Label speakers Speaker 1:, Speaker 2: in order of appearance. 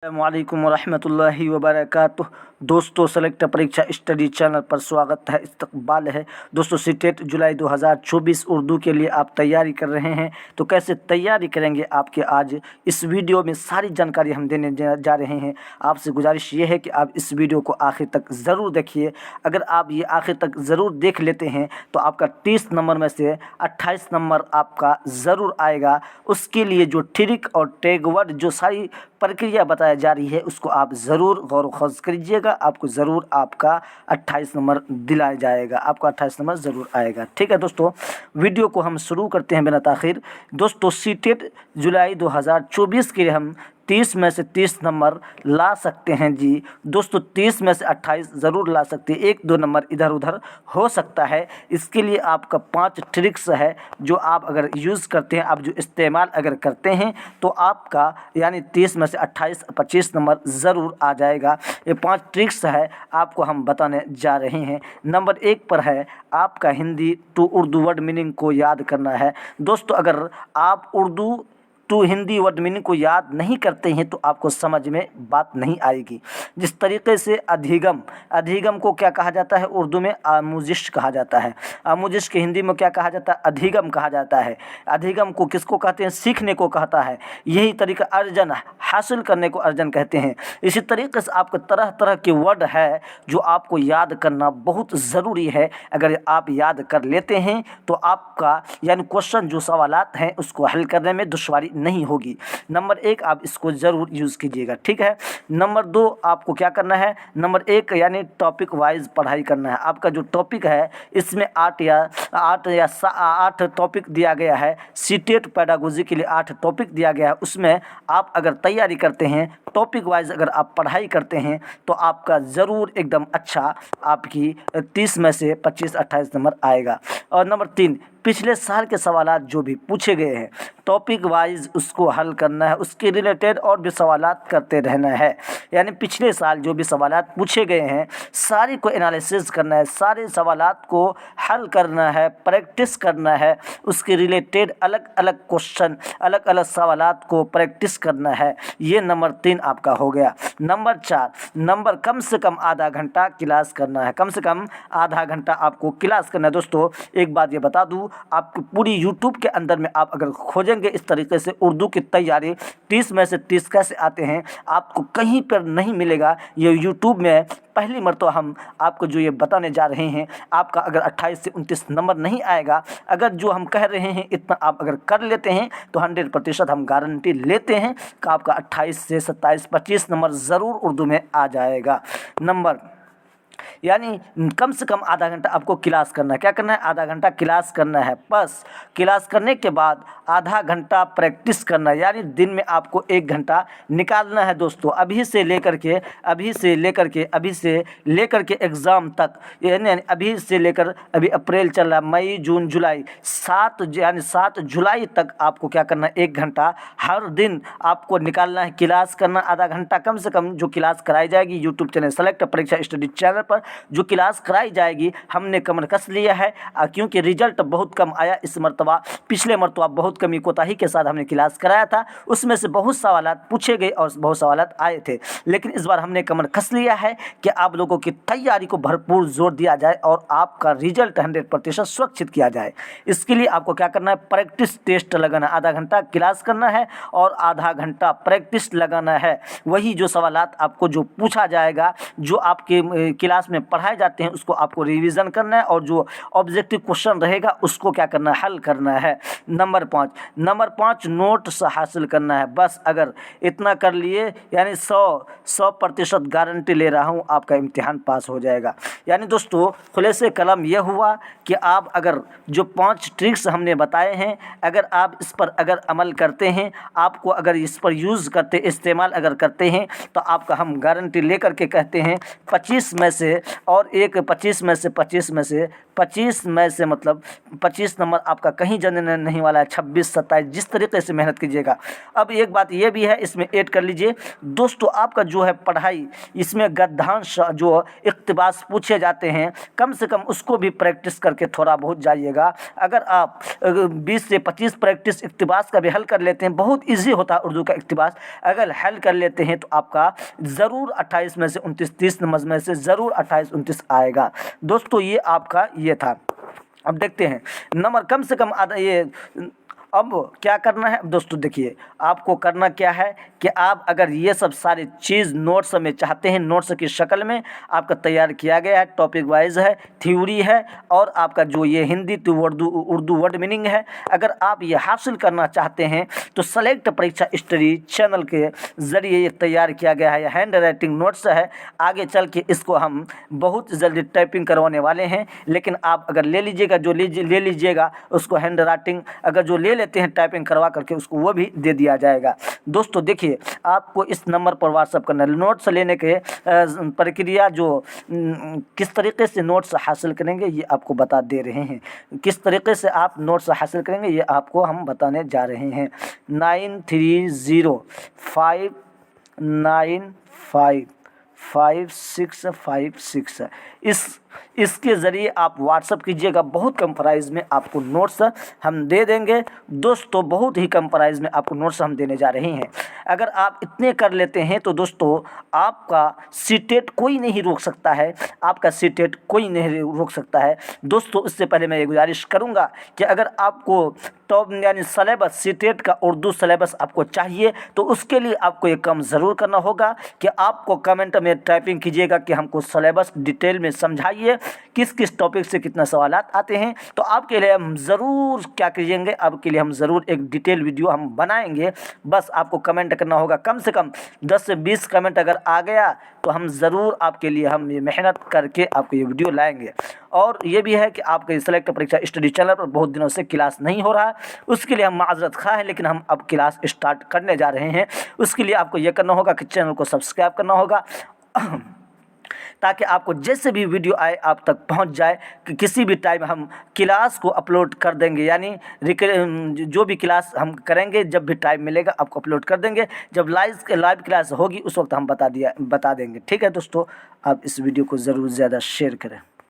Speaker 1: अस्सलामुअलैकुम वरहमतुल्लाहि वबरकातुह। दोस्तों, सेलेक्ट परीक्षा स्टडी चैनल पर स्वागत है, इस्तकबाल है। दोस्तों, सीटेट जुलाई 2024 उर्दू के लिए आप तैयारी कर रहे हैं तो कैसे तैयारी करेंगे आपके आज इस वीडियो में सारी जानकारी हम देने जा रहे हैं। आपसे गुजारिश ये है कि आप इस वीडियो को आखिर तक ज़रूर देखिए। अगर आप ये आखिर तक ज़रूर देख लेते हैं तो आपका 30 नंबर में से 28 नंबर आपका ज़रूर आएगा। उसके लिए जो ट्रिक और टैग वर्ड जो सारी प्रक्रिया बताई जा रही है उसको आप ज़रूर गौर व ख़ौज़ कीजिएगा। आपको ज़रूर आपका 28 नंबर दिलाया जाएगा, आपको 28 नंबर ज़रूर आएगा। ठीक है दोस्तों, वीडियो को हम शुरू करते हैं बिना ताख़िर। दोस्तों, सीटेट जुलाई 2024 के लिए हम 30 में से 30 नंबर ला सकते हैं जी। दोस्तों, 30 में से 28 ज़रूर ला सकते हैं, 1-2 नंबर इधर उधर हो सकता है। इसके लिए आपका 5 ट्रिक्स है जो आप अगर यूज़ करते हैं, आप जो इस्तेमाल अगर करते हैं तो आपका यानी 30 में से 28-25 नंबर ज़रूर आ जाएगा। ये 5 ट्रिक्स है आपको हम बताने जा रहे हैं। नंबर 1 पर है आपका Hindi to Urdu word meaning को याद करना है। दोस्तों, अगर आप Urdu to Hindi word meaning को याद नहीं करते हैं तो आपको समझ में बात नहीं आएगी। जिस तरीके से अधिगम को क्या कहा जाता है उर्दू में? आमोजिश कहा जाता है। आमोजिश के हिंदी में क्या कहा जाता है? अधिगम कहा जाता है। अधिगम को किसको कहते हैं? सीखने को कहता है। यही तरीका अर्जन, हासिल करने को अर्जन कहते हैं। इसी तरीके से आपको तरह तरह के वर्ड है जो आपको याद करना बहुत ज़रूरी है। अगर आप याद कर लेते हैं तो आपका यानी क्वेश्चन जो सवालात हैं उसको हल करने में दुश्वारी नहीं होगी। नंबर 1 आप इसको ज़रूर यूज़ कीजिएगा, ठीक है। नंबर 2 आपको क्या करना है? नंबर 1 यानी टॉपिक वाइज पढ़ाई करना है। आपका जो टॉपिक है इसमें 8 टॉपिक दिया गया है। सीटेट पेडागोजी के लिए 8 टॉपिक दिया गया है। उसमें आप अगर तैयारी करते हैं, टॉपिक वाइज अगर आप पढ़ाई करते हैं तो आपका ज़रूर एकदम अच्छा आपकी 30 में से 25-28 नंबर आएगा। और नंबर 3 पिछले साल के सवालात जो भी पूछे गए हैं टॉपिक वाइज उसको हल करना है, उसके रिलेटेड और भी सवालात करते रहना है। यानी पिछले साल जो भी सवालात पूछे गए हैं सारे को एनालिसिस करना है, सारे सवालात को हल करना है, प्रैक्टिस करना है। उसके रिलेटेड अलग अलग क्वेश्चन, अलग अलग सवालात को प्रैक्टिस करना है। ये नंबर 3 आपका हो गया। नंबर 4 नंबर कम से कम आधा घंटा क्लास करना है। कम से कम आधा घंटा आपको क्लास करना है। दोस्तों, एक बात ये बता दूँ, आपकी पूरी यूट्यूब के अंदर में आप अगर खोजेंगे इस तरीके से उर्दू की तैयारी 30 में से 30 कैसे आते हैं, आपको कहीं पर नहीं मिलेगा। ये यूट्यूब में पहली मर्तबा हम आपको जो ये बताने जा रहे हैं। आपका अगर 28 से 29 नंबर नहीं आएगा, अगर जो हम कह रहे हैं इतना आप अगर कर लेते हैं तो 100% हम गारंटी लेते हैं कि आपका 28 से 27-25 नंबर ज़रूर उर्दू में आ जाएगा। नंबर यानी कम से कम आधा घंटा आपको क्लास करना है। क्या करना है? आधा घंटा क्लास करना है। बस क्लास करने के बाद आधा घंटा प्रैक्टिस करना है। यानी दिन में आपको 1 घंटा निकालना है। दोस्तों, अभी से लेकर के एग्ज़ाम तक, यानी अभी से लेकर अभी अप्रैल चल रहा, मई जून जुलाई 7 जुलाई तक आपको क्या करना है? 1 घंटा हर दिन आपको निकालना है, क्लास करना आधा घंटा कम से कम। जो क्लास कराई जाएगी यूट्यूब चैनल सेलेक्ट परीक्षा स्टडी चैनल पर जो क्लास कराई जाएगी, हमने कमर कस लिया है क्योंकि रिजल्ट बहुत कम आया इस मरतबा। पिछले मरतबा बहुत कमी कोताही के साथ हमने क्लास कराया था, उसमें से बहुत सवालात पूछे गए और बहुत सवालात आए थे। लेकिन इस बार हमने कमर कस लिया है कि आप लोगों की तैयारी को भरपूर जोर दिया जाए और आपका रिजल्ट 100% सुरक्षित किया जाए। इसके लिए आपको क्या करना है? प्रैक्टिस टेस्ट लगाना। आधा घंटा क्लास करना है और आधा घंटा प्रैक्टिस लगाना है। वही जो सवालात आपको जो पूछा जाएगा, जो आपके क्लास में पढ़ाए जाते हैं, उसको आपको रिवीजन करना है और जो ऑब्जेक्टिव क्वेश्चन रहेगा उसको क्या करना है? हल करना है। नंबर 5 नोट्स हासिल करना है। बस अगर इतना कर लिए यानी 100% गारंटी ले रहा हूँ आपका इम्तिहान पास हो जाएगा। यानी दोस्तों, खुलासे कलम यह हुआ कि आप अगर जो 5 ट्रिक्स हमने बताए हैं, अगर आप इस पर अगर अमल करते हैं, आपको अगर इस पर यूज़ करते, इस्तेमाल अगर करते हैं तो आपका हम गारंटी लेकर के कहते हैं 25 में से और एक 25 में से मतलब 25 नंबर आपका कहीं जाने नहीं वाला है। 26, 27 जिस तरीके से मेहनत कीजिएगा। अब एक बात ये भी है, इसमें ऐड कर लीजिए दोस्तों, आपका जो है पढ़ाई, इसमें गद्यांश जो इक़्तिबास पूछे जाते हैं, कम से कम उसको भी प्रैक्टिस करके थोड़ा बहुत जाइएगा। अगर आप 20 से 25 प्रैक्टिस इक़्तिबास का भी हल कर लेते हैं, बहुत ईजी होता है उर्दू का इक़्तिबास, अगर हल कर लेते हैं तो आपका ज़रूर 28 में से 29, 30 नंबर में से ज़रूर 28, 29 आएगा। दोस्तों ये आपका ये था। अब देखते हैं नंबर कम से कम आधा ये। अब क्या करना है दोस्तों, देखिए आपको करना क्या है कि आप अगर ये सब सारी चीज़ नोट्स में चाहते हैं, नोट्स की शक्ल में आपका तैयार किया गया है, टॉपिक वाइज है, थ्योरी है, और आपका जो ये Hindi to Urdu word meaning है। अगर आप ये हासिल करना चाहते हैं तो सेलेक्ट परीक्षा स्टडी चैनल के ज़रिए ये तैयार किया गया है, हैंड राइटिंग नोट्स है। आगे चल के इसको हम बहुत जल्दी टाइपिंग करवाने वाले हैं, लेकिन आप अगर ले लीजिएगा, जो ले लीजिएगा उसको हैंड राइटिंग, अगर जो ले लेते हैं टाइपिंग करवा करके उसको वो भी दे दिया जाएगा। दोस्तों देखिए आपको इस नंबर पर व्हाट्सअप करना है। नोट्स लेने के प्रक्रिया जो किस तरीके से नोट्स हासिल करेंगे ये आपको बता दे रहे हैं। किस तरीके से आप नोट्स हासिल करेंगे ये आपको हम बताने जा रहे हैं। 9305955656 इसके ज़रिए आप व्हाट्सअप कीजिएगा। बहुत कम प्राइस में आपको नोट्स हम दे देंगे दोस्तों, बहुत ही कम प्राइस में आपको नोट्स हम देने जा रहे हैं। अगर आप इतने कर लेते हैं तो दोस्तों आपका सीटेट कोई नहीं रोक सकता है, आपका सीटेट कोई नहीं रोक सकता है। दोस्तों इससे पहले मैं ये गुजारिश करूँगा कि अगर आपको टॉप यानी सलेबस सीटेट का उर्दू सलेबस आपको चाहिए तो उसके लिए आपको एक काम ज़रूर करना होगा कि आपको कमेंट में टाइपिंग कीजिएगा कि हमको सलेबस डिटेल में समझाइए, किस किस टॉपिक से कितना सवालात आते हैं। तो आपके लिए हम ज़रूर क्या कीजिएंगे, आपके लिए हम ज़रूर एक डिटेल वीडियो हम बनाएंगे। बस आपको कमेंट करना होगा, कम से कम 10 से 20 कमेंट अगर आ गया तो हम ज़रूर आपके लिए हम ये मेहनत करके आपको ये वीडियो लाएंगे। और ये भी है कि आपके सेलेक्ट परीक्षा स्टडी चैनल पर बहुत दिनों से क्लास नहीं हो रहा, उसके लिए हम माज़रत खा हैं, लेकिन हम अब क्लास स्टार्ट करने जा रहे हैं। उसके लिए आपको ये करना होगा कि चैनल को सब्सक्राइब करना होगा ताकि आपको जैसे भी वीडियो आए आप तक पहुंच जाए कि किसी भी टाइम हम क्लास को अपलोड कर देंगे। यानी जो भी क्लास हम करेंगे जब भी टाइम मिलेगा आपको अपलोड कर देंगे। जब लाइव क्लास होगी उस वक्त हम बता देंगे। ठीक है दोस्तों, आप इस वीडियो को ज़रूर ज़्यादा शेयर करें।